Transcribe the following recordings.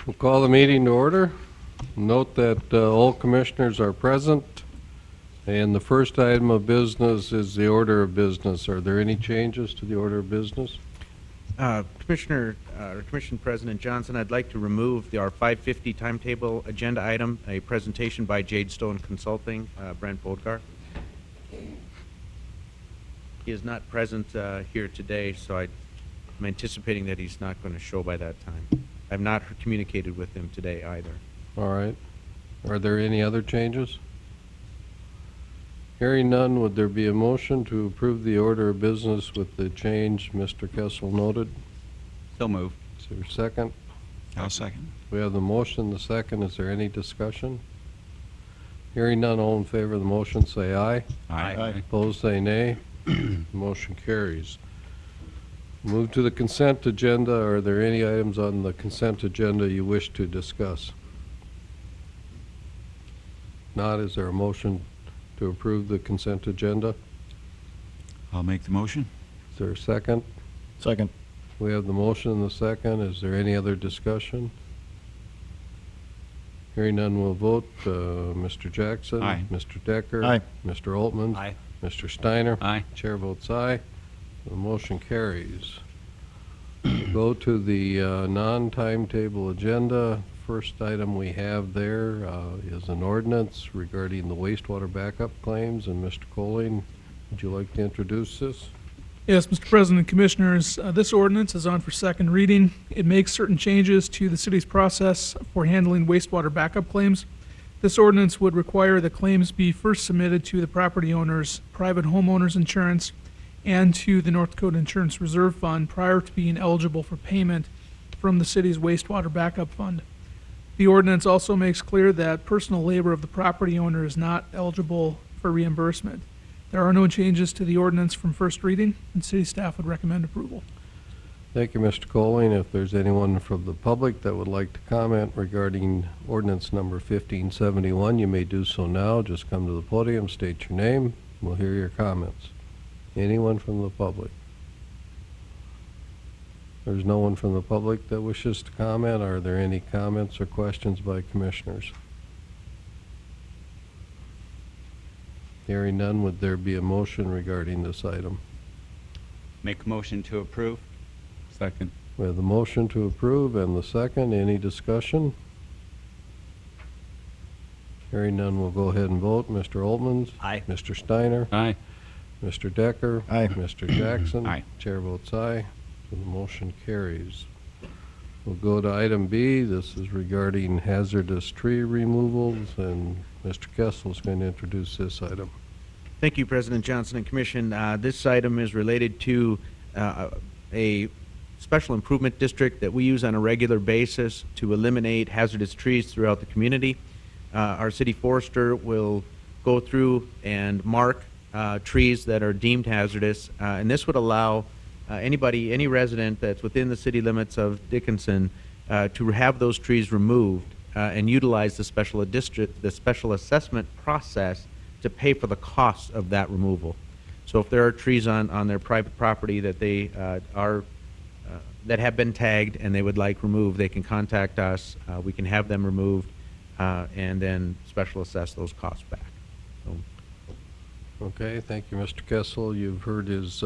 We'll call the meeting to order. Note that all commissioners are present, and the first item of business is the order of business. Are there any changes to the order of business? Commission President Johnson, I'd like to remove our 5:50 timetable agenda item, a presentation by Jadestone Consulting, Brent Bodgar. He is not present here today, so I'm anticipating that he's not going to show by that time. I've not communicated with him today either. All right. Are there any other changes? Hearing none, would there be a motion to approve the order of business with the change Mr. Kessel noted? So moved. Is there a second? I'll second. We have the motion, the second. Is there any discussion? Hearing none, all in favor of the motion say aye. Aye. Opposed say nay. Motion carries. Move to the consent agenda. Are there any items on the consent agenda you wish to discuss? Not, is there a motion to approve the consent agenda? I'll make the motion. Is there a second? Second. We have the motion and the second. Is there any other discussion? Hearing none, we'll vote. Mr. Jackson? Aye. Mr. Decker? Aye. Mr. Altman? Aye. Mr. Steiner? Aye. Chair votes aye. The motion carries. Go to the non-timetable agenda. First item we have there is an ordinance regarding the wastewater backup claims. And Mr. Colling, would you like to introduce this? Yes, Mr. President and Commissioners, this ordinance is on for second reading. It makes certain changes to the city's process for handling wastewater backup claims. This ordinance would require the claims be first submitted to the property owner's private homeowners insurance and to the North Dakota Insurance Reserve Fund prior to being eligible for payment from the city's wastewater backup fund. The ordinance also makes clear that personal labor of the property owner is not eligible for reimbursement. There are no changes to the ordinance from first reading, and city staff would recommend approval. Thank you, Mr. Colling. If there's anyone from the public that would like to comment regarding ordinance number 1571, you may do so now. Just come to the podium, state your name. We'll hear your comments. Anyone from the public? There's no one from the public that wishes to comment. Are there any comments or questions by commissioners? Hearing none, would there be a motion regarding this item? Make a motion to approve. Second. We have the motion to approve and the second. Any discussion? Hearing none, we'll go ahead and vote. Mr. Altman? Aye. Mr. Steiner? Aye. Mr. Decker? Aye. Mr. Jackson? Aye. Chair votes aye. So the motion carries. We'll go to item B. This is regarding hazardous tree removals, and Mr. Kessel is going to introduce this item. Thank you, President Johnson and Commission. This item is related to a special improvement district that we use on a regular basis to eliminate hazardous trees throughout the community. Our city forester will go through and mark trees that are deemed hazardous, and this would allow any resident that's within the city limits of Dickinson to have those trees removed and utilize the special assessment process to pay for the cost of that removal. So if there are trees on their private property that they that have been tagged and they would like removed, they can contact us. We can have them removed and then special assess those costs back. So. Okay, thank you, Mr. Kessel. You've heard his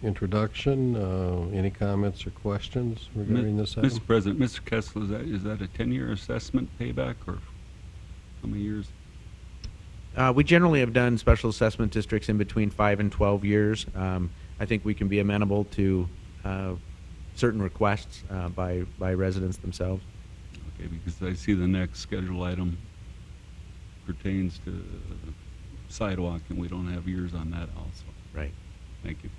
introduction. Any comments or questions regarding this item? Mr. President, Mr. Kessel, is that a 10-year assessment payback, or how many years? We generally have done special assessment districts in between 5 and 12 years. I think we can be amenable to certain requests by residents themselves. Okay, because I see the next schedule item pertains to sidewalk, and we don't have years on that also. Right. Thank you.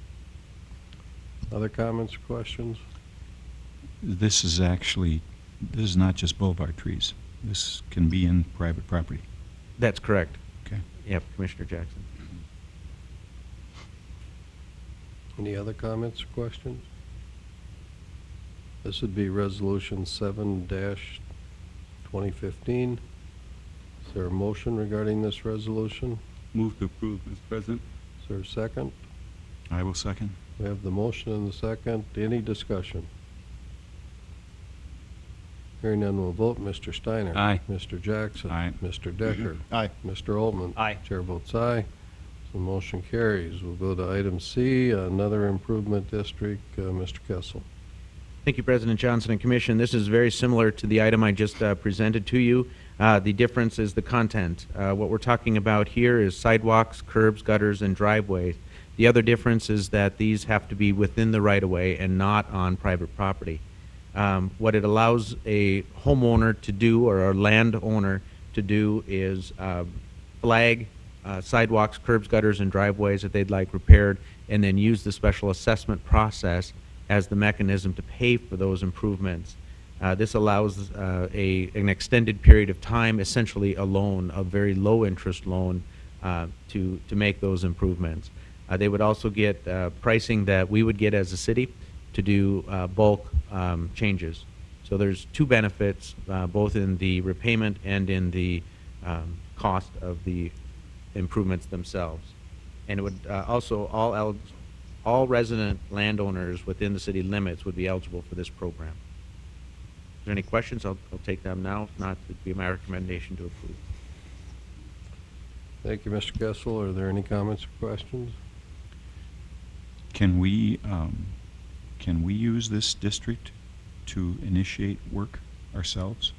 Other comments or questions? This is not just boulevard trees. This can be in private property. That's correct. Okay. Yep, Commissioner Jackson. Any other comments or questions? This would be Resolution 7-2015. Is there a motion regarding this resolution? Move to approve, Mr. President. Is there a second? I will second. We have the motion and the second. Any discussion? Hearing none, we'll vote. Mr. Steiner. Aye. Mr. Jackson. Aye. Mr. Decker. Aye. Mr. Altman. Aye. Chair votes aye. So motion carries. We'll go to item C, another improvement district. Mr. Kessel. Thank you, President Johnson and Commission. This is very similar to the item I just presented to you. The difference is the content. What we're talking about here is sidewalks, curbs, gutters, and driveways. The other difference is that these have to be within the right-of-way and not on private property. What it allows a homeowner to do, or a landowner to do, is flag sidewalks, curbs, gutters, and driveways that they'd like repaired, and then use the special assessment process as the mechanism to pay for those improvements. This allows an extended period of time, essentially a loan, a very low-interest loan, to make those improvements. They would also get pricing that we would get as a city to do bulk changes. So there's two benefits, both in the repayment and in the cost of the improvements themselves. And it would also, all resident landowners within the city limits would be eligible for this program. If there are any questions, I'll take them now. If not, it'd be my recommendation to approve. Thank you, Mr. Kessel. Are there any comments or questions? Can we use this district to initiate work ourselves?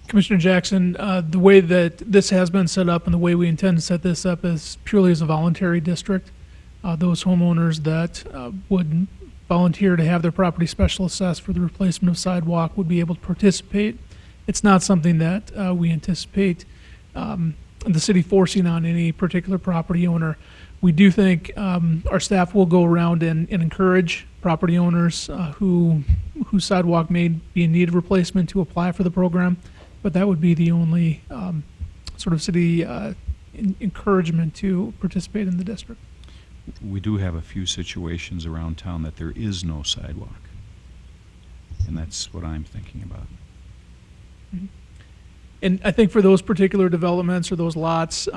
Commissioner Jackson, the way that this has been set up and the way we intend to set this up is purely as a voluntary district. Those homeowners that would volunteer to have their property special assessed for the replacement of sidewalk would be able to participate. It's not something that we anticipate the city forcing on any particular property owner. We do think our staff will go around and encourage property owners whose sidewalk may be in need of replacement to apply for the program, but that would be the only sort of city encouragement to participate in the district. We do have a few situations around town that there is no sidewalk, and that's what I'm thinking about. Mm-hmm. And I think for those particular developments or those lots,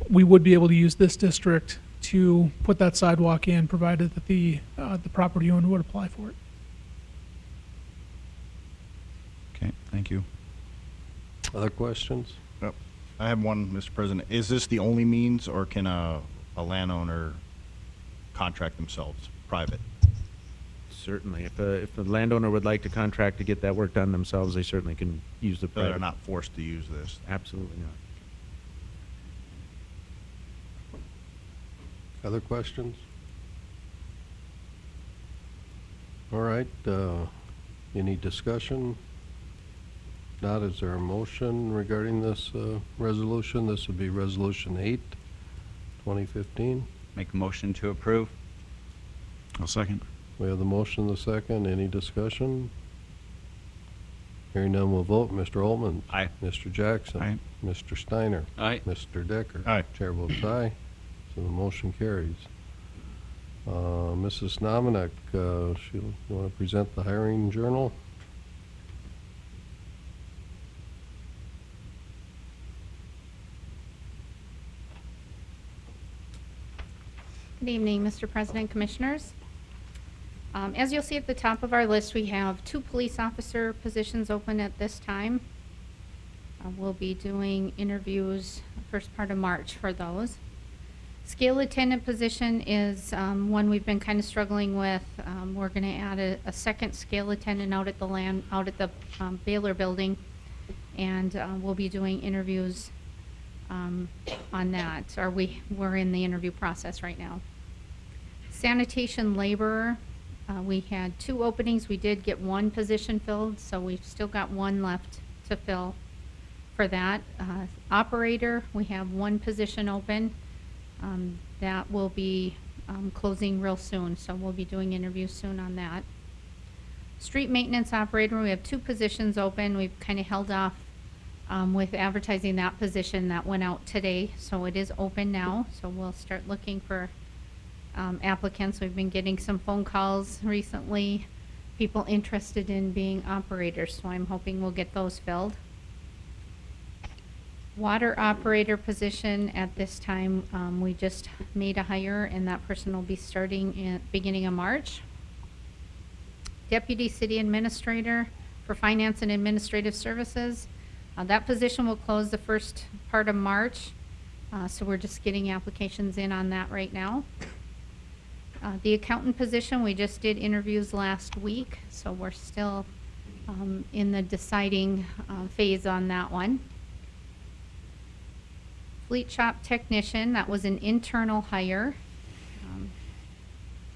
we would be able to use this district to put that sidewalk in, provided that the property owner would apply for it. Okay, thank you. Other questions? Yep. I have one, Mr. President. Is this the only means, or can a landowner contract themselves, private? Certainly. If a landowner would like to contract to get that work done themselves, they certainly can use the So they're private. not forced to use this? Absolutely not. Other questions? All right, any discussion? Not, is there a motion regarding this resolution? This would be Resolution 8, 2015. Make a motion to approve. I'll second. We have the motion, the second. Any discussion? Hearing none, we'll vote. Mr. Altman? Aye. Mr. Jackson? Aye. Mr. Steiner? Aye. Mr. Decker? Aye. Chair votes aye, so the motion carries. Mrs. Nominack, you want to present the hiring journal? Good evening, Mr. President, Commissioners. As you'll see at the top of our list, we have 2 police officer positions open at this time. We'll be doing interviews first part of March for those. Scale attendant position is one we've been kind of struggling with. We're going to add a second scale attendant out at the Baylor building, and we'll be doing interviews on that. We're in the interview process right now. Sanitation laborer, we had 2 openings. We did get 1 position filled, so we've still got 1 left to fill for that. Operator, we have 1 position open. That will be closing real soon, so we'll be doing interviews soon on that. Street maintenance operator, we have 2 positions open. We've kind of held off with advertising that position. That went out today, so it is open now. So we'll start looking for applicants. We've been getting some phone calls recently, people interested in being operators, so I'm hoping we'll get those filled. Water operator position at this time, we just made a hire, and that person will be starting in beginning of March. Deputy City Administrator for Finance and Administrative Services. That position will close the first part of March, so we're just getting applications in on that right now. The accountant position, we just did interviews last week, so we're still in the deciding phase on that one. Fleet shop technician, that was an internal hire.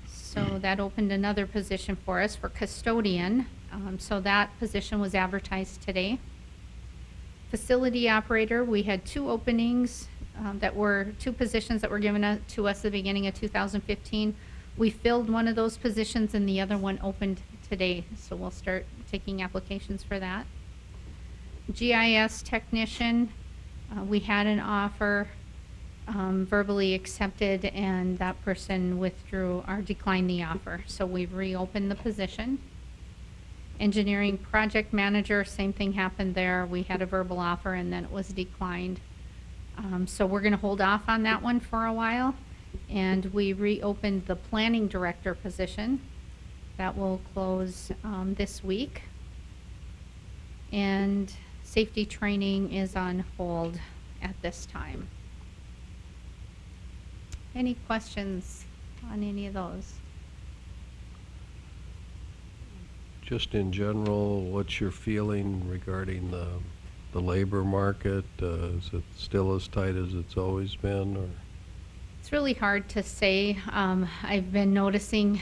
So that opened another position for us for custodian. So that position was advertised today. Facility operator, we had two openings two positions that were given to us at the beginning of 2015. We filled one of those positions and the other one opened today. So we'll start taking applications for that. GIS technician, we had an offer verbally accepted, and that person withdrew or declined the offer. So we've reopened the position. Engineering project manager, same thing happened there. We had a verbal offer and then it was declined. So we're going to hold off on that one for a while. And we reopened the planning director position. That will close this week. And safety training is on hold at this time. Any questions on any of those? Just in general, what's your feeling regarding the labor market? Is it still as tight as it's always been, or? It's really hard to say. I've been noticing,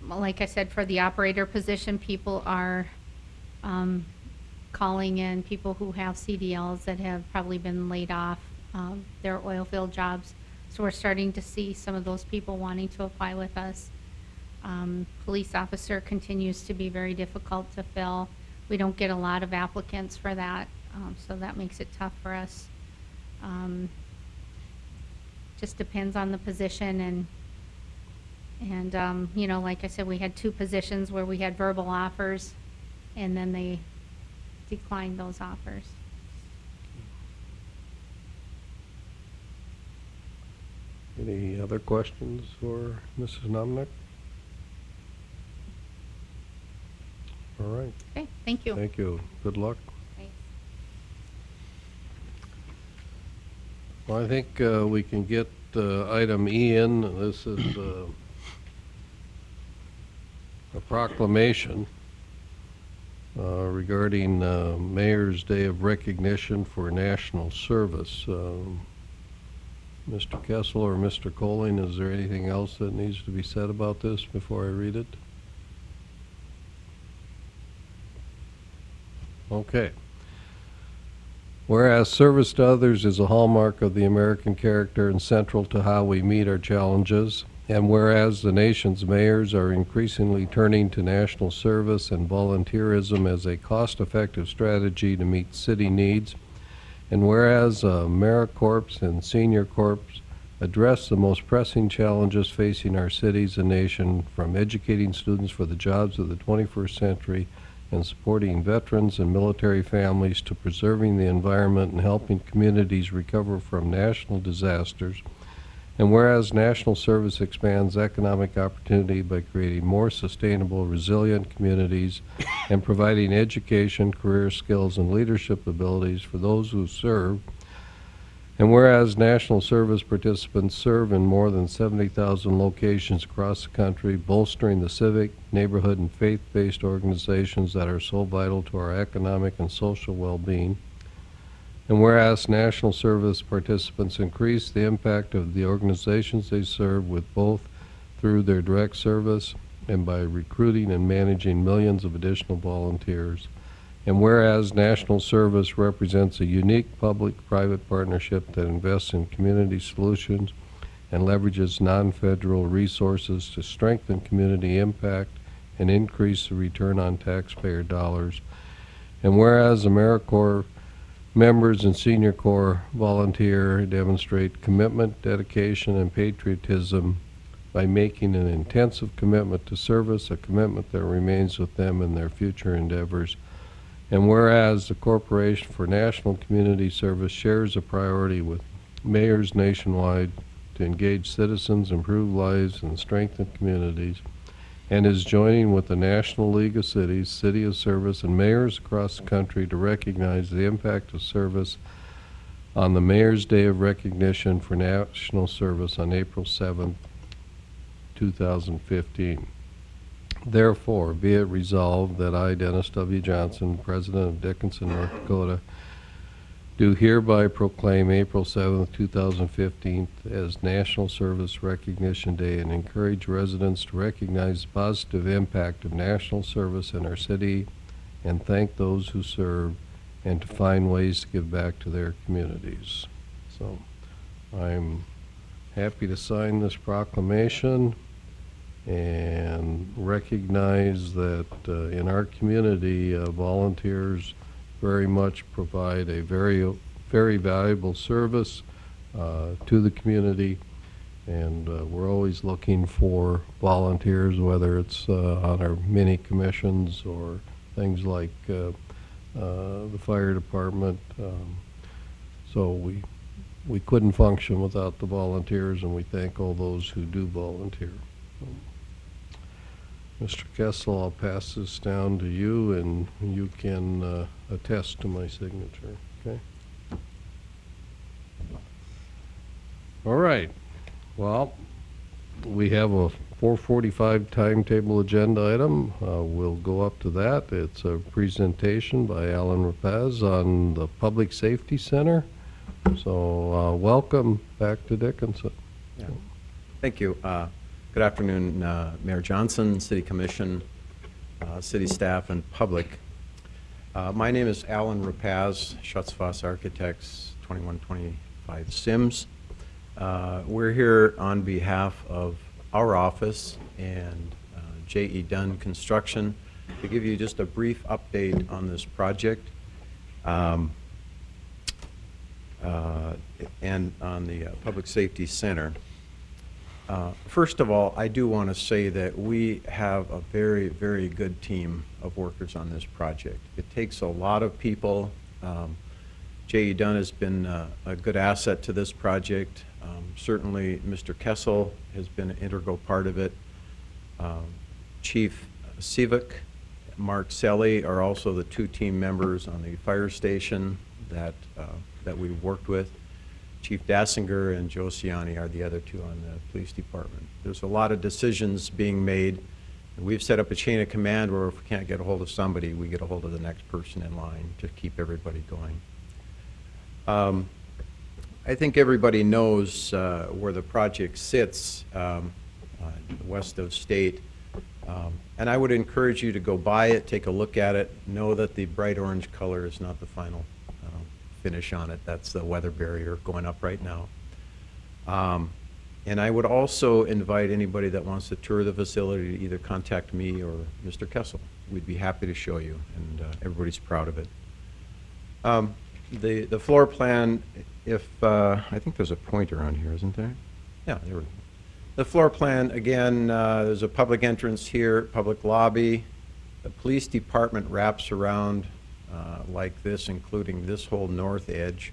like I said, for the operator position, people are calling in, people who have CDLs that have probably been laid off their oil field jobs. So we're starting to see some of those people wanting to apply with us. Police officer continues to be very difficult to fill. We don't get a lot of applicants for that, so that makes it tough for us. Just depends on the position, and you know, like I said, we had two positions where we had verbal offers, and then they declined those offers. Any other questions for Mrs. Nomnick? All right. Okay, thank you. Thank you. Good luck. Thanks. Well, I think we can get item E in. This is a proclamation regarding Mayor's Day of Recognition for National Service. Mr. Kessel or Mr. Colling, is there anything else that needs to be said about this before I read it? Okay. Whereas service to others is a hallmark of the American character and central to how we meet our challenges, and whereas the nation's mayors are increasingly turning to national service and volunteerism as a cost-effective strategy to meet city needs, and whereas AmeriCorps and Senior Corps address the most pressing challenges facing our cities and nation, from educating students for the jobs of the 21st century and supporting veterans and military families to preserving the environment and helping communities recover from national disasters, and whereas national service expands economic opportunity by creating more sustainable, resilient communities and providing education, career skills, and leadership abilities for those who serve, and whereas national service participants serve in more than 70,000 locations across the country, bolstering the civic, neighborhood, and faith-based organizations that are so vital to our economic and social well-being, and whereas national service participants increase the impact of the organizations they serve with both through their direct service and by recruiting and managing millions of additional volunteers, and whereas national service represents a unique public-private partnership that invests in community solutions and leverages non-federal resources to strengthen community impact and increase the return on taxpayer dollars, and whereas AmeriCorps members and Senior Corps volunteer demonstrate commitment, dedication, and patriotism by making an intensive commitment to service, a commitment that remains with them in their future endeavors. And whereas the Corporation for National Community Service shares a priority with mayors nationwide to engage citizens, improve lives, and strengthen communities. and is joining with the National League of Cities, City of Service, and mayors across the country to recognize the impact of service on the Mayor's Day of Recognition for National Service on April 7th, 2015. Therefore, be it resolved that I, Dennis W. Johnson, President of Dickinson, North Dakota, do hereby proclaim April 7th, 2015 as National Service Recognition Day and encourage residents to recognize the positive impact of national service in our city and thank those who serve and to find ways to give back to their communities. So I'm happy to sign this proclamation and recognize that in our community, volunteers very much provide a very valuable service to the community, and we're always looking for volunteers, whether it's on our mini commissions or things like the fire department. So we couldn't function without the volunteers, and we thank all those who do volunteer. Mr. Kessel, I'll pass this down to you, and you can attest to my signature, okay? All right. Well, we have a 4:45 timetable agenda item. We'll go up to that. It's a presentation by Alan Rapaz on the Public Safety Center. So welcome back to Dickinson. Yeah. Thank you. Good afternoon, Mayor Johnson, City Commission, city staff, and public. My name is Alan Rapaz, Schutzfoss Architects, 2125 Sims. We're here on behalf of our office and J.E. Dunn Construction to give you just a brief update on this project and on the Public Safety Center. First of all, I do want to say that we have a very, very good team of workers on this project. It takes a lot of people. J.E. Dunn has been a good asset to this project. Certainly, Mr. Kessel has been an integral part of it. Chief Sivak, Mark Selly are also the two team members on the fire station that we've worked with. Chief Dassinger and Joe Ciani are the other two on the police department. There's a lot of decisions being made. We've set up a chain of command where if we can't get a hold of somebody, we get a hold of the next person in line to keep everybody going. I think everybody knows where the project sits west of State. And I would encourage you to go by it, take a look at it, know that the bright orange color is not the final finish on it. That's the weather barrier going up right now. And I would also invite anybody that wants to tour the facility to either contact me or Mr. Kessel. We'd be happy to show you, and everybody's proud of it. The floor plan, I think there's a pointer on here, isn't there? Yeah, there we go. The floor plan, again, there's a public entrance here, public lobby. The police department wraps around like this, including this whole north edge.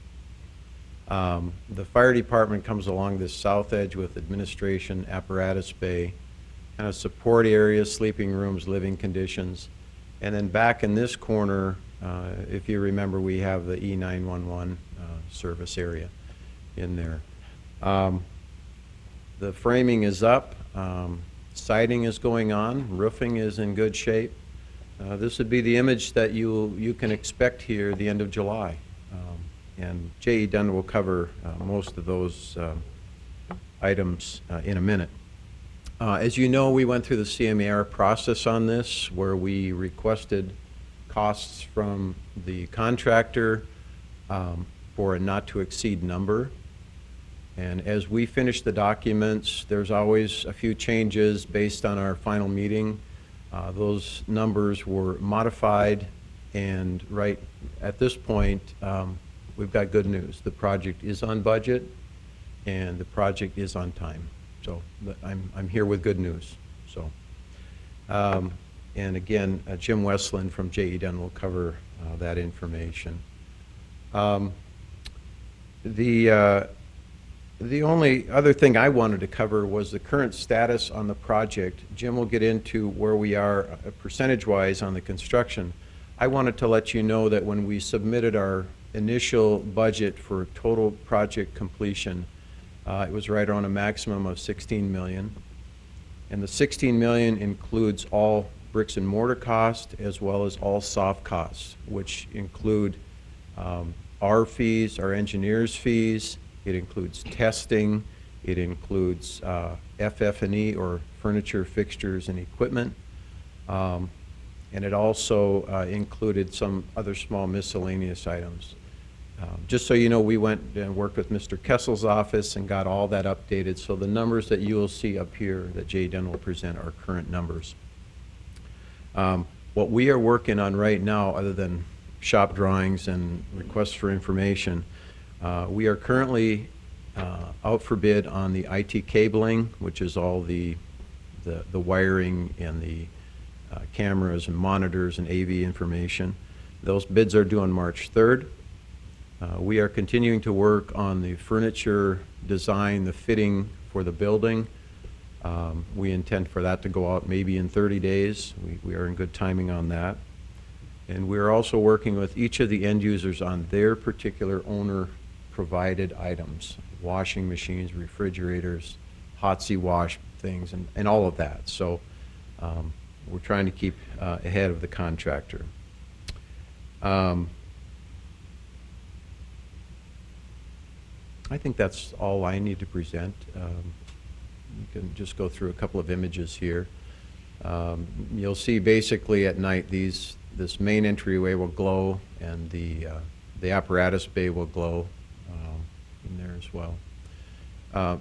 The fire department comes along this south edge with administration, apparatus bay, kind of support areas, sleeping rooms, living conditions. And then back in this corner, if you remember, we have the E911 service area in there. The framing is up, siding is going on, roofing is in good shape. This would be the image that you can expect here at the end of July. And J.E. Dunn will cover most of those items in a minute. As you know, we went through the CMAR process on this, where we requested costs from the contractor for a not-to-exceed number. And as we finish the documents, there's always a few changes based on our final meeting. Those numbers were modified, and right at this point, we've got good news. The project is on budget, and the project is on time. So I'm here with good news. So, and again, Jim Westland from J.E. Dunn will cover that The only other thing I wanted to cover was the current status on the project. Jim will get into where we are percentage-wise on the construction. I wanted to let you know that when we submitted our initial budget for total project completion, it was right around a maximum of 16 million. And the 16 million includes all bricks and mortar cost as well as all soft costs, which include our fees, our engineers' fees. It includes testing. It includes FF&E, or furniture, fixtures, and equipment. And it also included some other small miscellaneous items. Just so you know, we went and worked with Mr. Kessel's office and got all that updated. So the numbers that you will see up here that Jay Dunn will present are current numbers. What we are working on right now, other than shop drawings and requests for information, we are currently out for bid on the IT cabling, which is all the wiring and the cameras and monitors and AV information. Those bids are due on March 3rd. We are continuing to work on the furniture design, the fitting for the building. We intend for that to go out maybe in 30 days. We are in good timing on that. And we're also working with each of the end users on their particular owner-provided items, washing machines, refrigerators, Hotsy wash things, and all of that. So we're trying to keep ahead of the contractor. I think that's all I need to present. You can just go through a couple of images here. You'll see basically at night this main entryway will glow, and the apparatus bay will glow in there as well.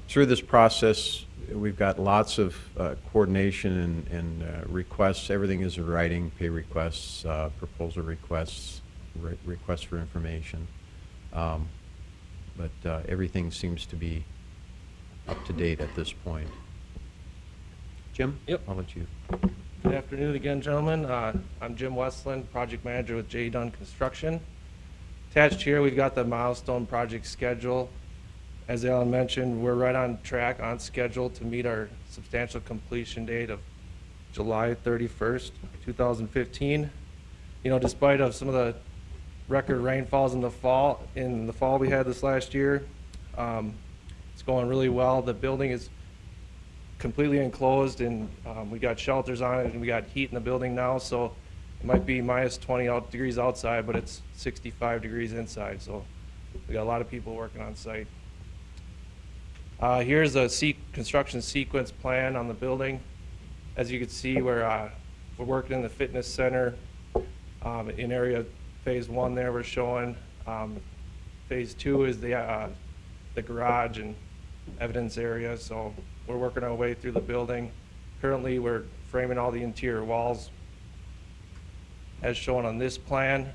Through this process, we've got lots of coordination and requests. Everything is in writing: pay requests, proposal requests, requests for information. But everything seems to be up to date at this point. Jim? Yep. I'll let you. Good afternoon again, gentlemen. I'm Jim Westland, project manager with J. Dunn Construction. Attached here, we've got the milestone project schedule. As Alan mentioned, we're right on track, on schedule to meet our substantial completion date of July 31st, 2015. You know, despite of some of the record rainfalls in the fall we had this last year, it's going really well. The building is completely enclosed, and we got shelters on it, and we got heat in the building now, so it might be minus 20 degrees outside, but it's 65 degrees inside, so we got a lot of people working on site. Here's a construction sequence plan on the building. As you can see, we're working in the fitness center. In area phase 1 there we're showing. Phase 2 is the garage and evidence area, so we're working our way through the building. Currently, we're framing all the interior walls as shown on this plan.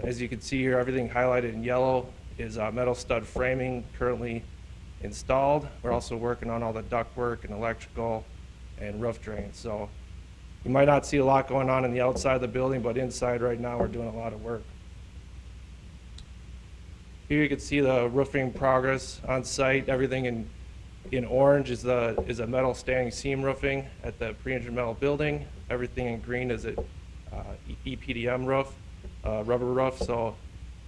As you can see here, everything highlighted in yellow is metal stud framing currently installed. We're also working on all the ductwork and electrical and roof drains. So you might not see a lot going on the outside of the building, but inside right now we're doing a lot of work. Here you can see the roofing progress on site. Everything in orange is a metal standing seam roofing at the pre-engineered metal building. Everything in green is a EPDM roof, rubber roof. So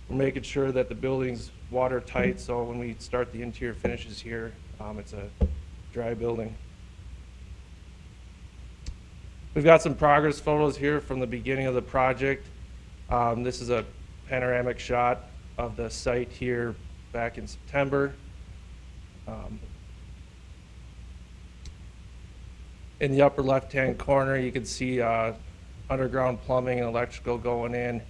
we're making sure that the building's watertight, so when we start the interior finishes here, it's a dry building. We've got some progress photos here from the beginning of the project. This is a panoramic shot of the site here back in September. In the upper left-hand corner, you can see underground plumbing and electrical going in.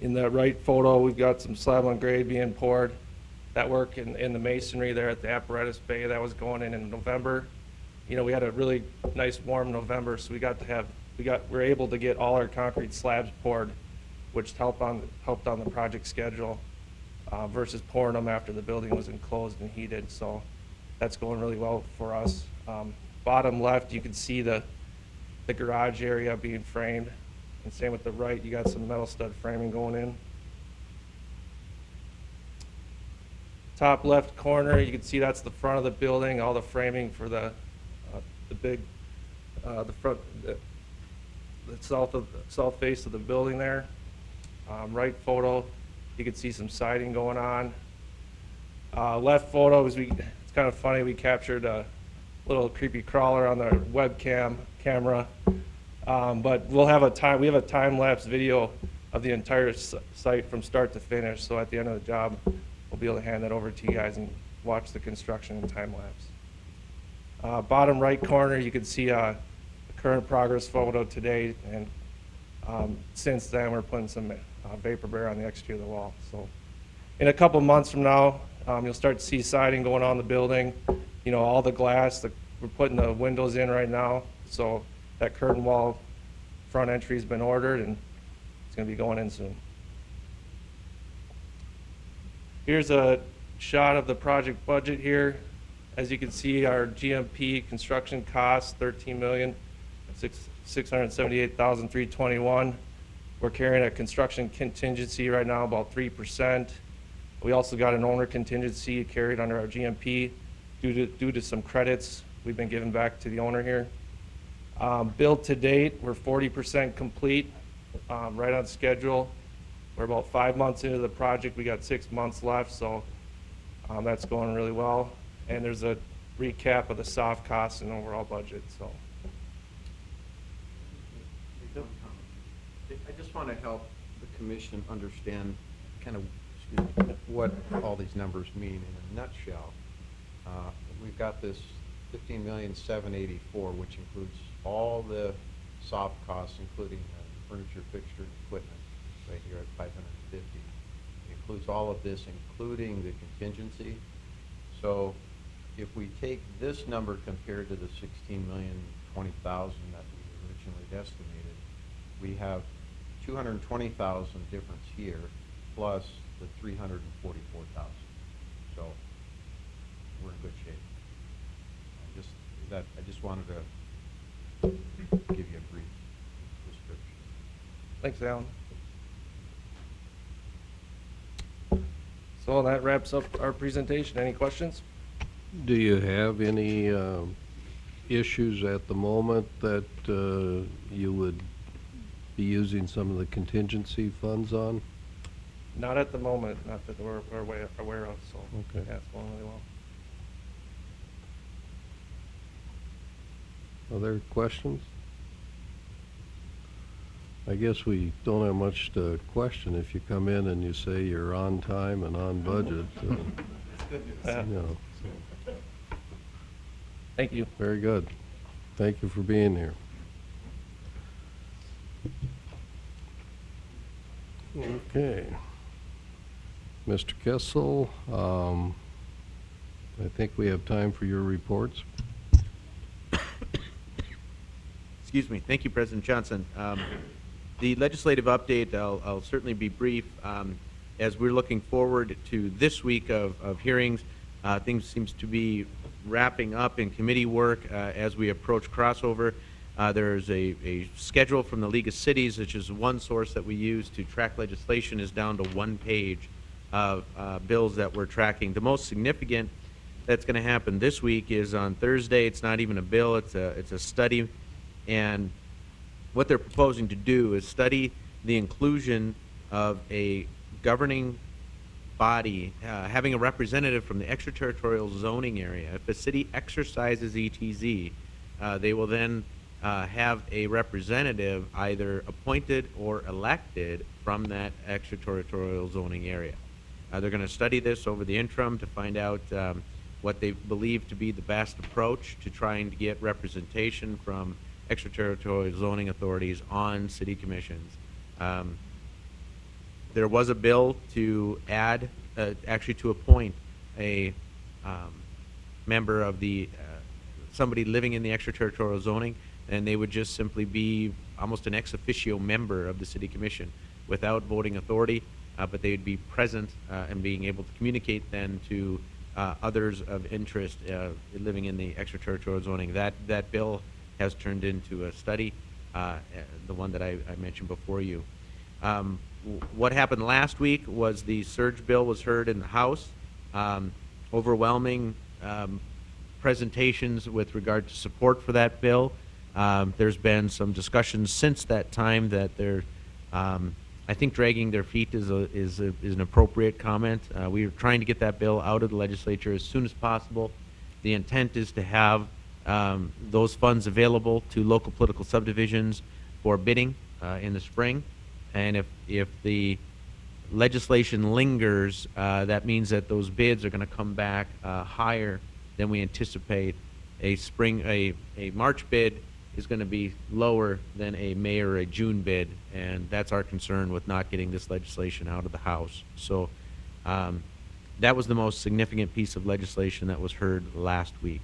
In the right photo, we've got some slab on grade being poured. That work in the masonry there at the apparatus bay, that was going in November. You know, we had a really nice warm November, so we were able to get all our concrete slabs poured, which helped on the project schedule versus pouring them after the building was enclosed and heated. So that's going really well for us. Bottom left, you can see the garage area being framed. And same with the right, you got some metal stud framing going in. top left corner, you can see that's the front of the building, all the framing for the big, the front, the south face of the building there. Right photo, you can see some siding going on. Left photo is it's kind of funny, we captured a little creepy crawler on the webcam camera. But we have a time-lapse video of the entire site from start to finish. So at the end of the job, we'll be able to hand that over to you guys and watch the construction in time-lapse. Bottom right corner, you can see the current progress photo today. And since then, we're putting some vapor barrier on the exterior of the wall. So in a couple months from now, you'll start to see siding going on the building. You know, all the glass, we're putting the windows in right now. So that curtain wall front entry has been ordered, and it's going to be going in soon. Here's a shot of the project budget here. As you can see, our GMP construction costs $13,678,321. We're carrying a construction contingency right now about 3%. We also got an owner contingency carried under our GMP due to some credits we've been giving back to the owner here. Built to date, we're 40% complete, right on schedule. We're about 5 months into the project. We got 6 months left, so that's going really well. And there's a recap of the soft costs and overall budget. So, I just want to help the commission understand kind of what all these numbers mean in a nutshell. We've got this $15,784,000, which includes all the soft costs, including furniture, fixture, and equipment, right here at $550,000. It includes all of this, including the contingency. So if we take this number compared to the $16,020,000 that we originally estimated, we have $220,000 difference here, plus the $344,000. So we're in good shape. I just wanted to give you a brief description. thanks, Alan. So that wraps up our presentation. Any questions? Do you have any issues at the moment that you would be using some of the contingency funds on? Not at the moment, not that we're aware of. So Okay. yeah, it's going really well. Other questions? I guess we don't have much to question if you come in and you say you're on time and on budget. Yeah. You know, Thank you. very good. Thank you for being here. Okay. Mr. Kessel, I think we have time for your reports. Excuse me. Thank you, President Johnson. The legislative update, I'll certainly be brief. As we're looking forward to this week of hearings, things seems to be wrapping up in committee work as we approach crossover. There's a schedule from the League of Cities, which is one source that we use to track legislation, is down to 1 page of bills that we're tracking. The most significant that's going to happen this week is on Thursday. It's not even a bill, it's a study. And what they're proposing to do is study the inclusion of a governing body having a representative from the extraterritorial zoning area. If a city exercises ETZ, they will then have a representative either appointed or elected from that extraterritorial zoning area. They're going to study this over the interim to find out what they believe to be the best approach to trying to get representation from extraterritorial zoning authorities on city commissions. There was a bill to add, actually to appoint a member of the, somebody living in the extraterritorial zoning, and they would just simply be almost an ex officio member of the city commission without voting authority, but they would be present and being able to communicate then to others of interest living in the extraterritorial zoning. That bill has turned into a study, the one that I mentioned before you. What happened last week was the surge bill was heard in the House, overwhelming presentations with regard to support for that bill. There's been some discussions since that time that they're, I think dragging their feet is an appropriate comment. We are trying to get that bill out of the legislature as soon as possible. The intent is to have those funds available to local political subdivisions for bidding in the spring. And if the legislation lingers, that means that those bids are going to come back higher than we anticipate. A March bid is going to be lower than a May or a June bid, and that's our concern with not getting this legislation out of the House. So that was the most significant piece of legislation that was heard last week.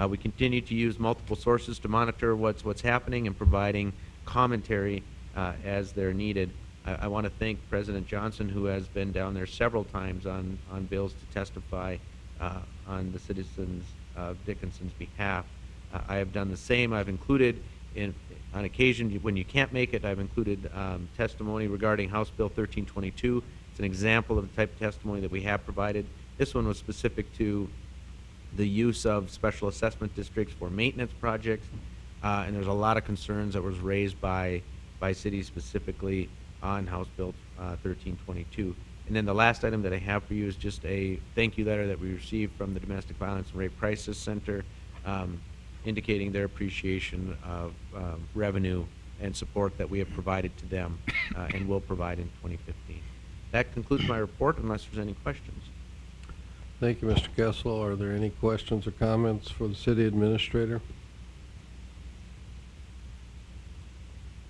We continue to use multiple sources to monitor what's happening and providing commentary as they're needed. I want to thank President Johnson, who has been down there several times on bills to testify on the citizens of Dickinson's behalf. I have done the same. I've included, on occasion when you can't make it, I've included testimony regarding House Bill 1322. It's an example of the type of testimony that we have provided. This one was specific to the use of special assessment districts for maintenance projects, and there's a lot of concerns that was raised by cities specifically on House Bill 1322. And then the last item that I have for you is just a thank you letter that we received from the Domestic Violence and Rape Crisis Center, indicating their appreciation of revenue and support that we have provided to them and will provide in 2015. That concludes my report, unless there's any questions. Thank you, Mr. Kessel. Are there any questions or comments for the city administrator?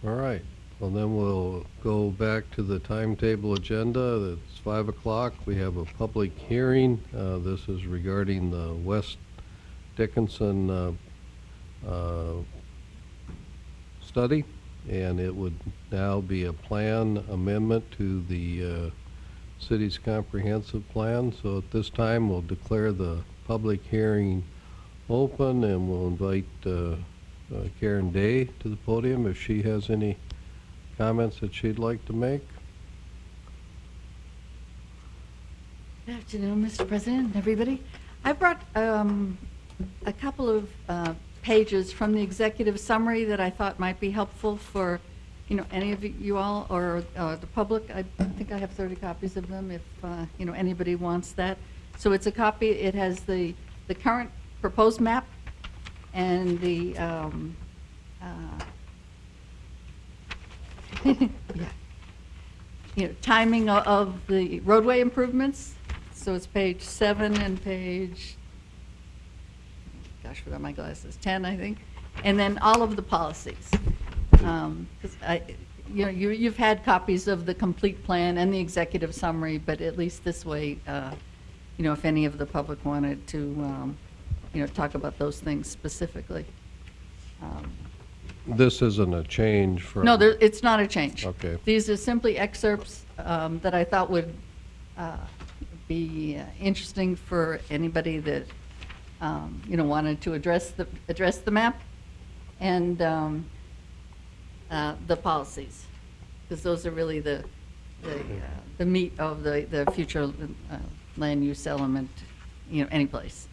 All right. Well, then we'll go back to the timetable agenda. It's 5 o'clock. We have a public hearing. This is regarding the West Dickinson study, and it would now be a plan amendment to the city's comprehensive plan. So at this time, we'll declare the public hearing open, and we'll invite Karen Day to the podium if she has any comments that she'd like to make. Good afternoon, Mr. President and everybody. I brought a couple of pages from the executive summary that I thought might be helpful for any of you all or the public. I think I have 30 copies of them if anybody wants that. So it's a copy. It has the current proposed map and the timing of the roadway improvements. So it's page 7 and page, gosh, without my glasses, 10, I think, and then all of the policies. You've had copies of the complete plan and the executive summary, but at least this way, if any of the public wanted to, talk about those things specifically. This isn't a change from... No, it's not a change. Okay. These are simply excerpts that I thought would be interesting for anybody that wanted to address the map and the policies, because those are really the meat of the future land use element, any place.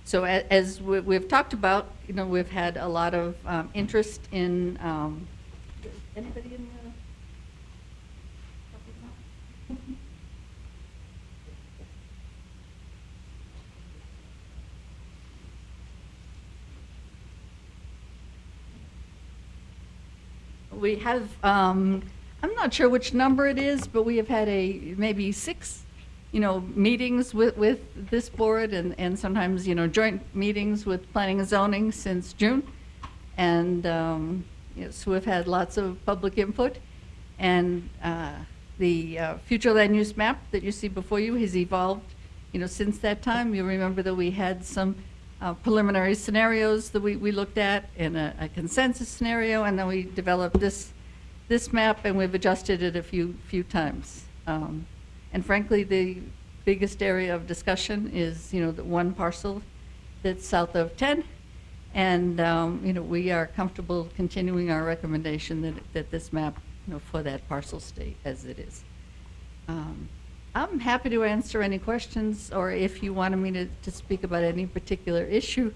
So as we've talked about, we've had a lot of interest in, anybody in the, we have, I'm not sure which number it is, but we have had maybe 6 meetings with this board and sometimes, joint meetings with planning and zoning since June. And so we've had lots of public input. And the future land use map that you see before you has evolved, since that time. You remember that we had some preliminary scenarios that we looked at in a consensus scenario, and then we developed this map, and we've adjusted it a few times. And frankly, the biggest area of discussion is, the one parcel that's south of 10. And, we are comfortable continuing our recommendation that this map, for that parcel stay as it is. I'm happy to answer any questions, or if you wanted me to speak about any particular issue,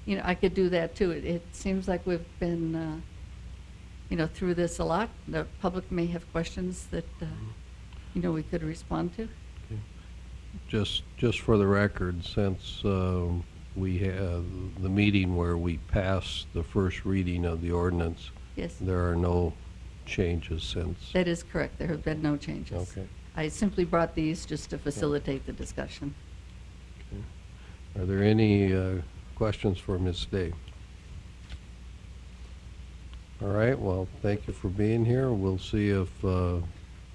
you know, I could do that too. It seems like we've been, you know, through this a lot. The public may have questions that, you know, we could respond to. Just for the record, since we have the meeting where we passed the first reading of the ordinance, Yes, there are no changes since. that is correct. There have been no changes. Okay. I simply brought these just to facilitate the discussion. Are there any questions for Ms. Day? All right, well, thank you for being here. We'll see if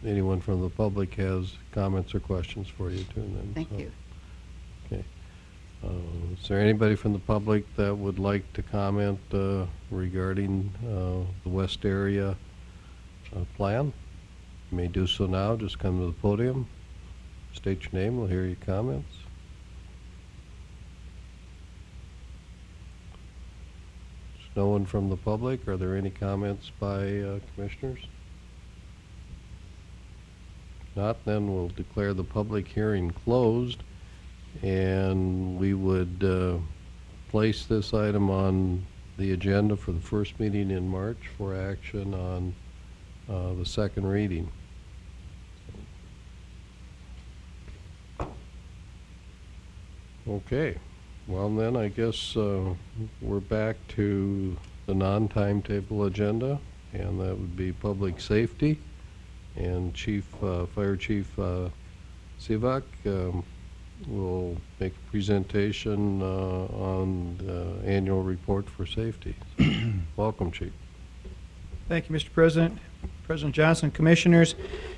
anyone from the public has comments or questions for you too. Then. Thank you. Okay. Is there anybody from the public that would like to comment regarding the West area plan? You may do so now. Just come to the podium. State your name. We'll hear your comments. There's no one from the public. Are there any comments by commissioners? If not, then we'll declare the public hearing closed, and we would place this item on the agenda for the first meeting in March for action on the second reading. Okay, well then I guess we're back to the non-timetable agenda, and that would be public safety. And Fire Chief Sivak will make a presentation on the annual report for safety. Welcome, Chief. Thank you, Mr. President. President Johnson, Commissioners,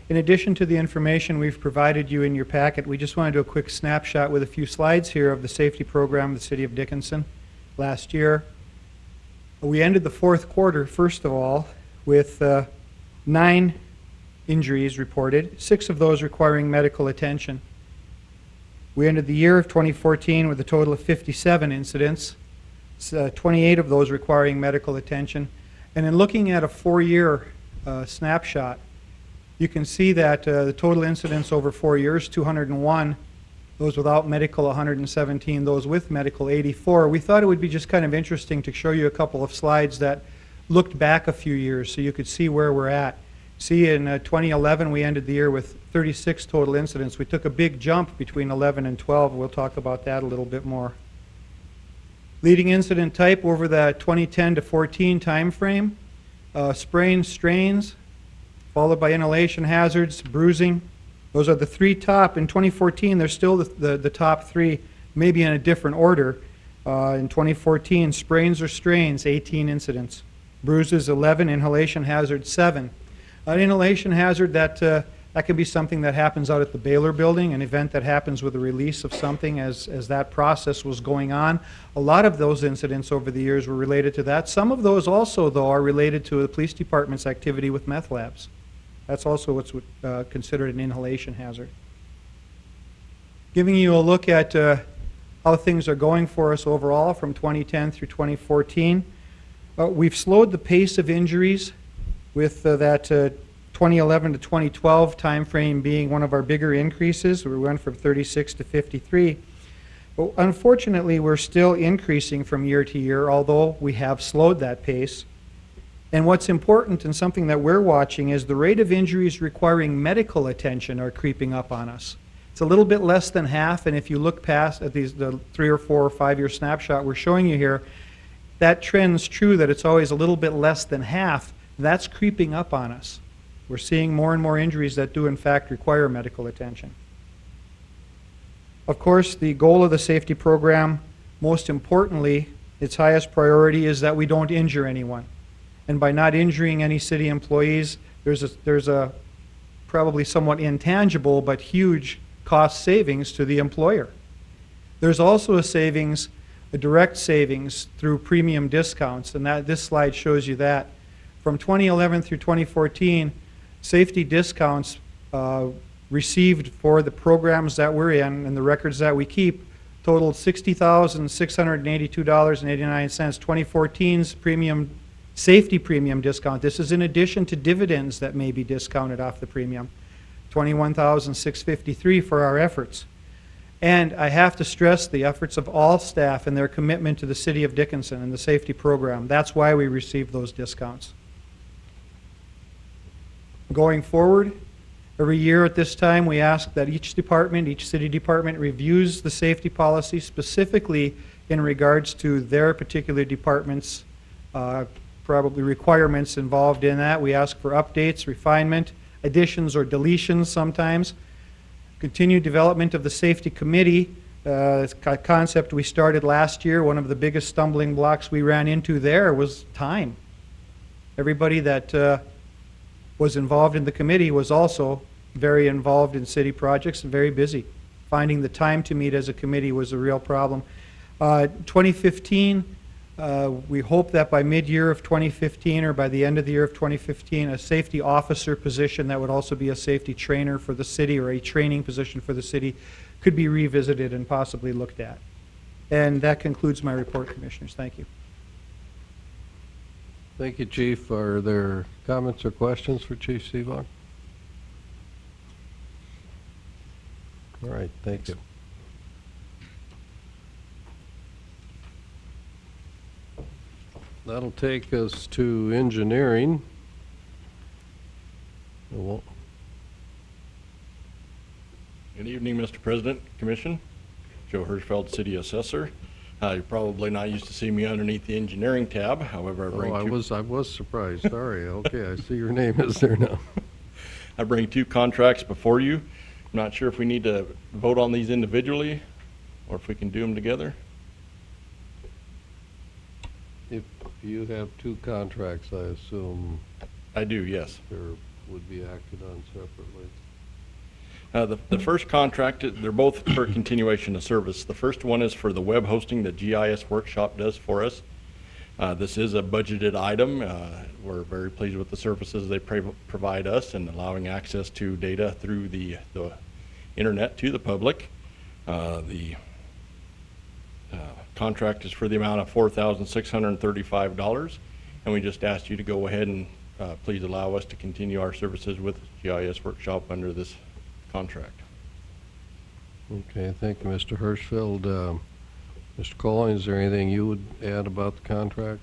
in addition to the information we've provided you in your packet, we just want to do a quick snapshot with a few slides here of the safety program of the City of Dickinson last year. We ended the fourth quarter, first of all, with 9 injuries reported, 6 of those requiring medical attention. We ended the year of 2014 with a total of 57 incidents, 28 of those requiring medical attention. And in looking at a 4-year snapshot, you can see that the total incidents over 4 years, 201, those without medical 117, those with medical 84. We thought it would be just kind of interesting to show you a couple of slides that looked back a few years so you could see where we're at. See, in 2011 we ended the year with 36 total incidents. We took a big jump between 11 and 12. We'll talk about that a little bit more. Leading incident type over the 2010 to 14 time frame, sprains, strains, followed by inhalation hazards, bruising. Those are the 3 top. In 2014, they're still the top 3, maybe in a different order. In 2014, sprains or strains, 18 incidents. Bruises, 11. Inhalation hazard, 7. An inhalation hazard, that can be something that happens out at the Baylor building, an event that happens with the release of something as that process was going on. A lot of those incidents over the years were related to that. Some of those also, though, are related to the police department's activity with meth labs. That's also what's considered an inhalation hazard. Giving you a look at how things are going for us overall from 2010 through 2014. We've slowed the pace of injuries with that 2011 to 2012 time frame being one of our bigger increases. We went from 36 to 53. But unfortunately, we're still increasing from year to year, although we have slowed that pace. And what's important and something that we're watching is the rate of injuries requiring medical attention are creeping up on us. It's a little bit less than half, and if you look past at the 3 or 4 or 5 year snapshot we're showing you here, that trend's true that it's always a little bit less than half. That's creeping up on us. We're seeing more and more injuries that do in fact require medical attention. Of course, the goal of the safety program, most importantly, its highest priority is that we don't injure anyone. And by not injuring any city employees, there's a probably somewhat intangible but huge cost savings to the employer. There's also a direct savings through premium discounts, and this slide shows you that. From 2011 through 2014, safety discounts received for the programs that we're in and the records that we keep totaled $60,682.89. 2014's safety premium discount, this is in addition to dividends that may be discounted off the premium, $21,653 for our efforts. And I have to stress the efforts of all staff and their commitment to the City of Dickinson and the safety program. That's why we received those discounts. Going forward, every year at this time, we ask that each department, each city department, reviews the safety policy specifically in regards to their particular department's probably requirements involved in that. We ask for updates, refinement, additions or deletions sometimes. Continued development of the safety committee, it's a concept we started last year. One of the biggest stumbling blocks we ran into there was time. Everybody that was involved in the committee was also very involved in city projects and very busy. Finding the time to meet as a committee was a real problem. 2015, we hope that by mid-year of 2015 or by the end of the year of 2015, a safety officer position that would also be a safety trainer for the city or a training position for the city could be revisited and possibly looked at. And that concludes my report, Commissioners. Thank you. Thank you, Chief. Are there comments or questions for Chief Seebaugh? All right, thank you. That'll take us to engineering. Well, Good evening, Mr. President, Commission. Joe Hirschfeld, City Assessor. You're probably not used to seeing me underneath the engineering tab. However, I bring I was surprised. Sorry. Okay, I see your name is there now. I bring two contracts before you. I'm not sure if we need to vote on these individually or if we can do them together. If you have two contracts, I assume I do, yes. there would be acted on separately. The first contract, they're both for continuation of service. The first one is for the web hosting that GIS Workshop does for us. This is a budgeted item. We're very pleased with the services they provide us and allowing access to data through the internet to the public. The contract is for the amount of $4,635, and we just asked you to go ahead and please allow us to continue our services with GIS Workshop under this contract. Okay, thank you, Mr. Hirschfeld. Mr. Colling, is there anything you would add about the contract?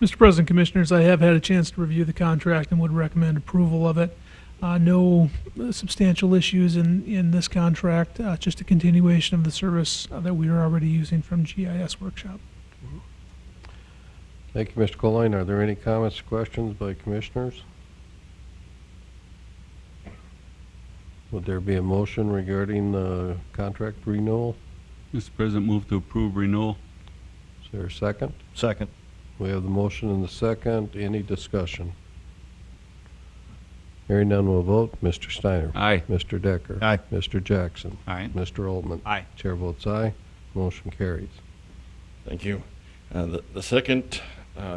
Mr. President, Commissioners, I have had a chance to review the contract and would recommend approval of it. No substantial issues in this contract, just a continuation of the service that we are already using from GIS Workshop. Thank you, Mr. Colling. Are there any comments or questions by commissioners? Would there be a motion regarding the contract renewal? Mr. President, move to approve renewal. Is there a second? Second. We have the motion and the second. Any discussion? Hearing none, we'll vote. Mr. Steiner. Aye. Mr. Decker. Aye. Mr. Jackson. Aye. Mr. Altman. Aye. Chair votes aye. Motion carries. Thank you. The second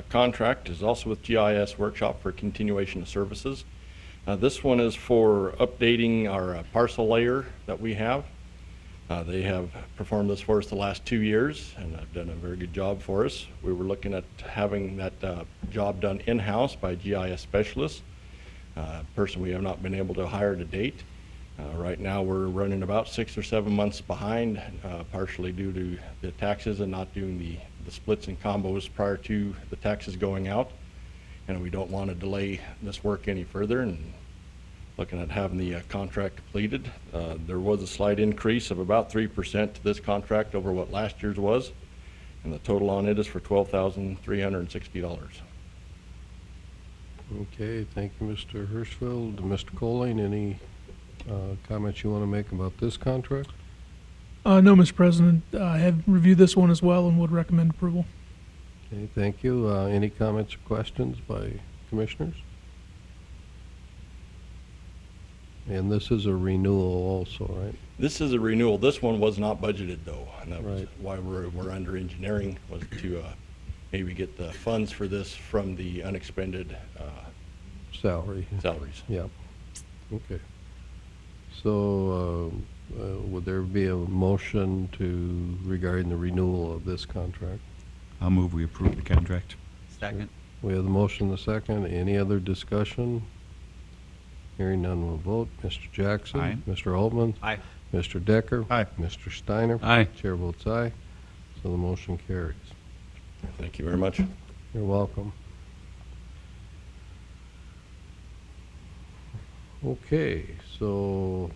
contract is also with GIS Workshop for continuation of services. This one is for updating our parcel layer that we have. They have performed this for us the last 2 years and have done a very good job for us. We were looking at having that job done in-house by GIS specialists, person we have not been able to hire to date. Right now we're running about 6 or 7 months behind, partially due to the taxes and not doing the splits and combos prior to the taxes going out. And we don't want to delay this work any further and looking at having the contract completed. There was a slight increase of about 3% to this contract over what last year's was, and the total on it is for $12,360. Okay, thank you, Mr. Hirschfeld. Mr. Colling, any comments you want to make about this contract? No, Mr. President. I have reviewed this one as well and would recommend approval. Okay, thank you. Any comments or questions by commissioners? And this is a renewal also, right? This is a renewal. This one was not budgeted though, and that was Right. why we're under engineering, was to maybe get the funds for this from the unexpended Salary. salaries. Yeah. Okay. So, would there be a motion regarding the renewal of this contract? I'll move we approve the contract. Second. We have the motion and the second. Any other discussion? Hearing none, we'll vote. Mr. Jackson? Aye. Mr. Altman? Aye. Mr. Decker? Aye. Mr. Steiner? Aye. Chair votes aye, so the motion carries. Thank you very much. You're welcome. Okay, so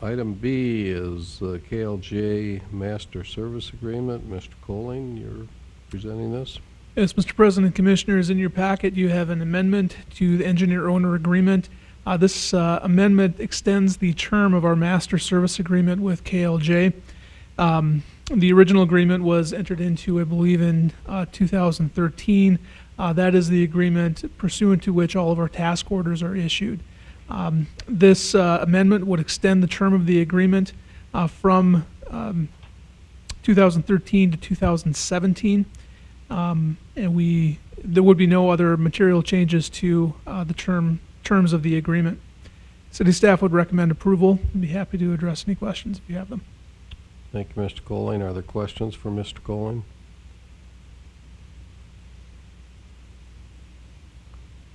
item B is the KLJ Master Service Agreement. Mr. Colling, you're presenting this? Yes, Mr. President, Commissioners, in your packet, you have an amendment to the engineer-owner agreement. This amendment extends the term of our master service agreement with KLJ. The original agreement was entered into, I believe, in 2013. That is the agreement pursuant to which all of our task orders are issued. This amendment would extend the term of the agreement from 2013 to 2017. And there would be no other material changes to the terms of the agreement. City staff would recommend approval. I'd be happy to address any questions if you have them. Thank you, Mr. Colling. Are there questions for Mr. Colling?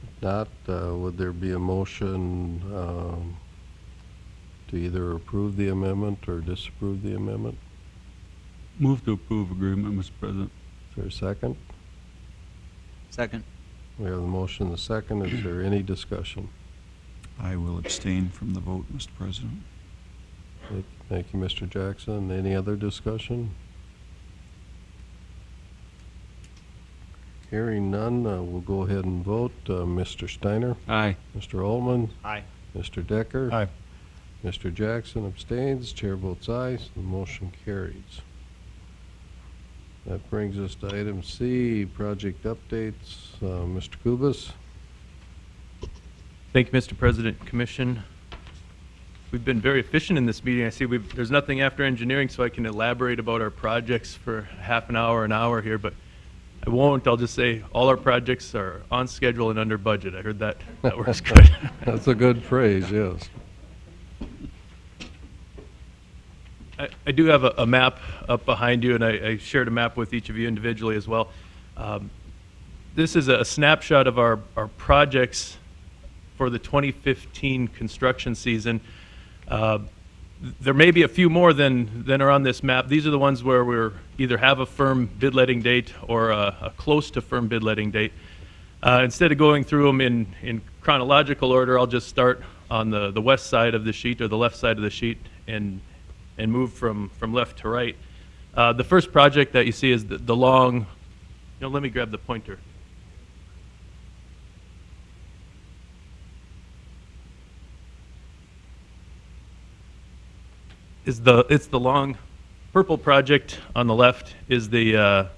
If not, would there be a motion to either approve the amendment or disapprove the amendment? Move to approve agreement, Mr. President. Is there a second? Second. We have the motion and the second. Is there any discussion? I will abstain from the vote, Mr. President. Thank you, Mr. Jackson. Any other discussion? Hearing none, we'll go ahead and vote. Mr. Steiner? Aye. Mr. Altman? Aye. Mr. Decker? Aye. Mr. Jackson abstains. Chair votes aye, so the motion carries. That brings us to item C, project updates. Mr. Kubas? Thank you, Mr. President, Commission. We've been very efficient in this meeting. I see there's nothing after engineering, so I can elaborate about our projects for half an hour here, but I won't. I'll just say all our projects are on schedule and under budget. I heard that works good. That's a good phrase, yes. I do have a map up behind you, and I shared a map with each of you individually as well. This is a snapshot of our projects for the 2015 construction season. There may be a few more than are on this map. These are the ones where we're either have a firm bid letting date or a close to firm bid letting date. Instead of going through them in chronological order, I'll just start on the west side of the sheet or the left side of the sheet and move from left to right. The first project that you see is the long, let me grab the pointer. It's the long purple project on the left is the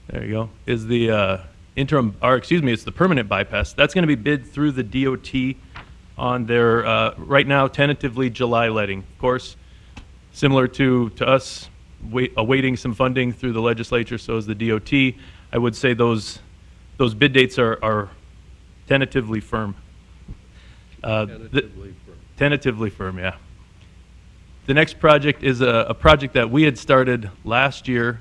there you go, is the interim, or excuse me, it's the permanent bypass. That's going to be bid through the DOT on their right now tentatively July letting. Of course, similar to us awaiting some funding through the legislature, so is the DOT. I would say those bid dates are tentatively firm. Tentatively firm, yeah. The next project is a project that we had started last year.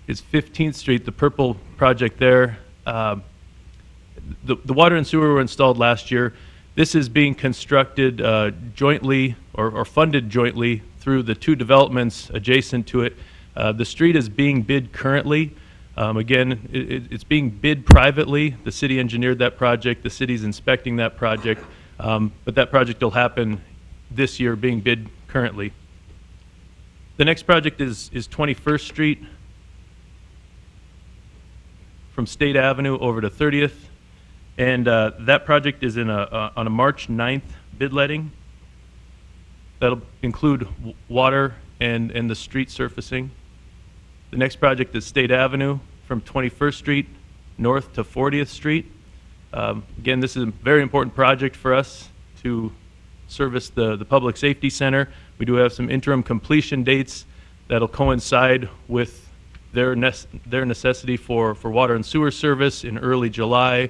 Is 15th Street, the purple project there. The water and sewer were installed last year. This is being constructed jointly or funded jointly through the two developments adjacent to it. The street is being bid currently. Again, it's being bid privately. The city engineered that project. The city's inspecting that project. But that project will happen this year, being bid currently. The next project is 21st Street from State Avenue over to 30th. And that project is on a March 9th bid letting. That'll include water and the street surfacing. The next project is State Avenue from 21st Street north to 40th Street. Again, this is a very important project for us to service the Public Safety Center. We do have some interim completion dates that'll coincide with their necessity for water and sewer service in early July,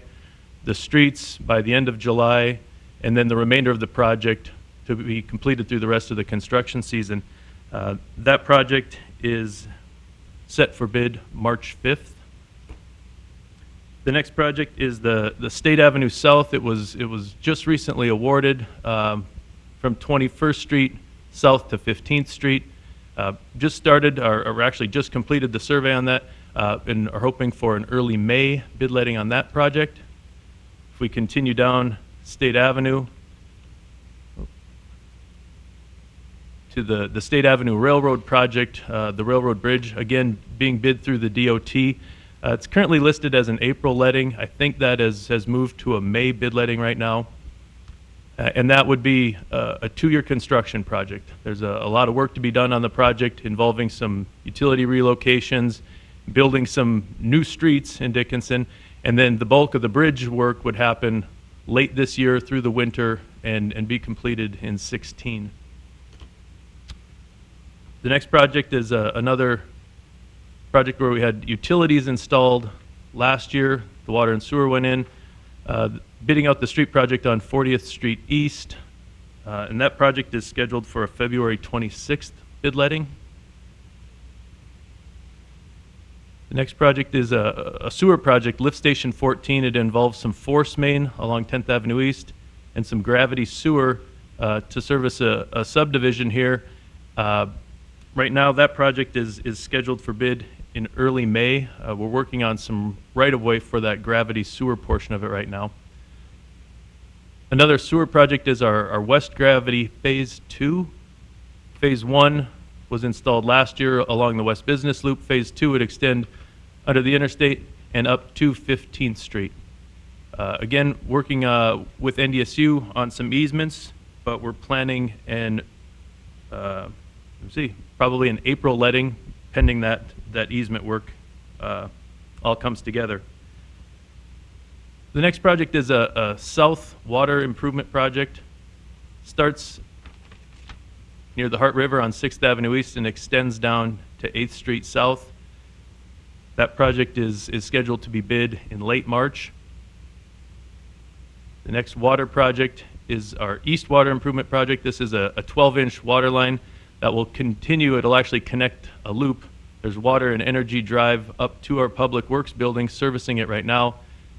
the streets by the end of July, and then the remainder of the project to be completed through the rest of the construction season. That project is set for bid March 5th. The next project is the State Avenue South. It was just recently awarded from 21st Street south to 15th Street. Just started, or actually just completed the survey on that, and are hoping for an early May bid letting on that project. If we continue down State Avenue to the State Avenue Railroad project, the railroad bridge, again, being bid through the DOT. It's currently listed as an April letting. I think that has moved to a May bid letting right now. And that would be a 2-year construction project. There's a lot of work to be done on the project involving some utility relocations, building some new streets in Dickinson, and then the bulk of the bridge work would happen late this year through the winter and be completed in 16. The next project is another project where we had utilities installed last year. The water and sewer went in. Bidding out the street project on 40th Street East, and that project is scheduled for a February 26th bid letting. The next project is a sewer project, Lift Station 14. It involves some force main along 10th Avenue East and some gravity sewer to service a subdivision here. Right now, that project is scheduled for bid in early May. We're working on some right-of-way for that gravity sewer portion of it right now. Another sewer project is our West Gravity Phase 2. Phase 1 was installed last year along the West Business Loop. Phase 2 would extend under the interstate and up to 15th Street. Again, working with NDSU on some easements, but we're planning probably an April letting, pending that easement work all comes together. The next project is a South Water Improvement Project. Starts near the Hart River on 6th Avenue East and extends down to 8th Street South. That project is scheduled to be bid in late March. The next water project is our East Water Improvement Project. This is a 12-inch water line that will continue. It'll actually connect a loop. There's water and energy drive up to our Public Works building servicing it right now.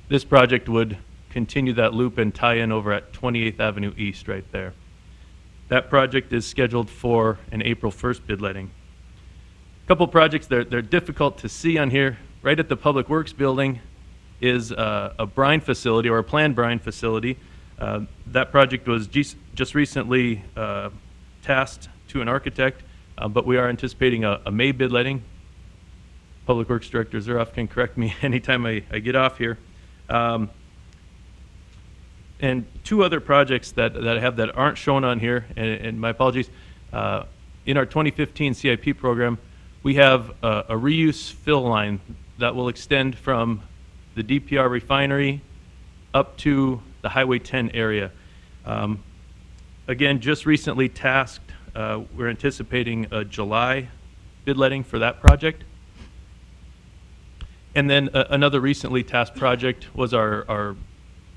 This project would continue that loop and tie in over at 28th Avenue East right there. That project is scheduled for an April 1st bid letting. A couple projects, they're difficult to see on here. Right at the Public Works building is a brine facility, or a planned brine facility. That project was just recently tasked to an architect, but we are anticipating a May bid letting. Public Works Director Zuroff can correct me anytime I get off here. And 2 other projects that I have that aren't shown on here, and my apologies, in our 2015 CIP program, we have a reuse fill line that will extend from the DPR refinery up to the Highway 10 area. Again, just recently tasked, we're anticipating a July bid letting for that project. And then another recently tasked project was our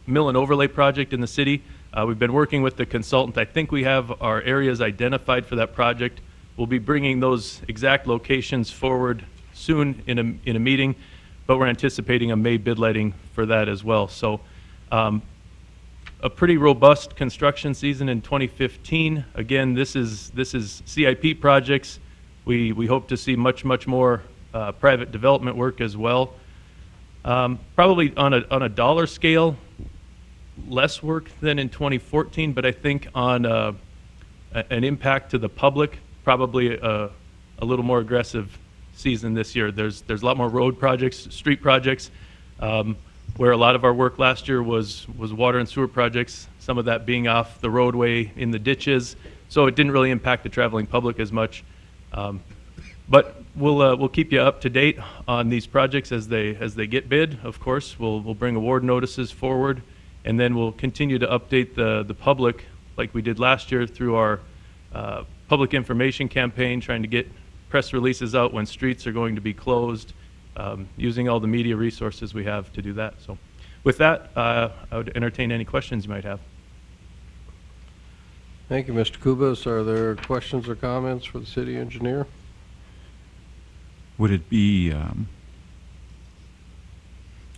mill and overlay project in the city. We've been working with the consultant. I think we have our areas identified for that project. We'll be bringing those exact locations forward soon in a meeting, but we're anticipating a May bid letting for that as well. So a pretty robust construction season in 2015. Again, this is CIP projects. We hope to see much more private development work as well. Probably on a dollar scale, less work than in 2014, but I think on an impact to the public, probably a little more aggressive season this year. There's a lot more road projects, street projects, where a lot of our work last year was water and sewer projects, some of that being off the roadway in the ditches, so it didn't really impact the traveling public as much. But we'll keep you up to date on these projects as they get bid. Of course, we'll bring award notices forward, and then we'll continue to update the public like we did last year through our public information campaign, trying to get press releases out when streets are going to be closed, using all the media resources we have to do that. So with that, I would entertain any questions you might have. Thank you, Mr. Kubas. Are there questions or comments for the city engineer? Would it be,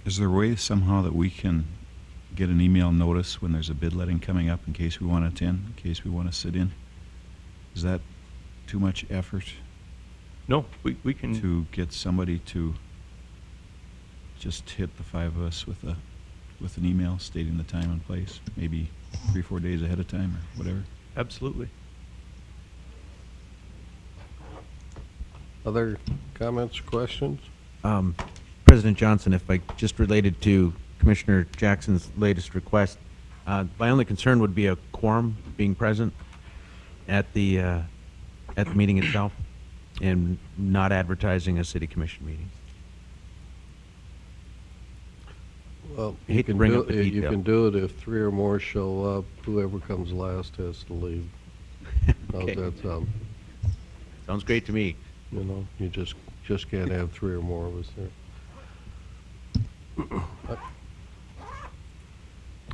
Is there a way somehow that we can get an email notice when there's a bid letting coming up in case we want to attend, in case we want to sit in? Is that too much effort No, we can, to get somebody to just hit the five of us with an email stating the time and place, maybe 3 or 4 days ahead of time or whatever? absolutely. Other comments, questions? President Johnson, if I just related to Commissioner Jackson's latest request, my only concern would be a quorum being present at the meeting itself and not advertising a city commission meeting. Well, I hate to bring up the you detail. can do it if 3 or more show up. Whoever comes last has to leave. Okay. How's that sound? Sounds great to me. You know, you just can't have 3 or more of us there.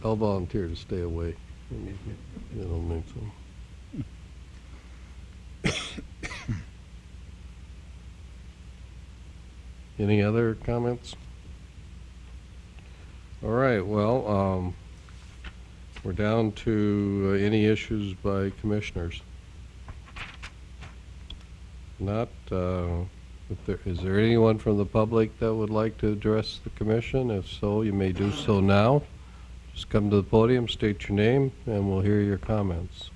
I'll volunteer to stay away. You don't think so? Any other comments? All right, well, we're down to any issues by commissioners. Not, is there anyone from the public that would like to address the commission? If so, you may do so now. Just come to the podium, state your name, and we'll hear your comments.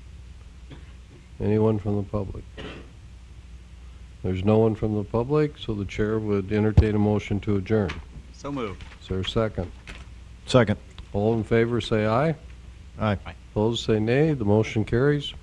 Anyone from the public? There's no one from the public, so the chair would entertain a motion to adjourn. So moved. Is there a second? Second. All in favor, say aye. Aye. Opposed, say nay. The motion carries.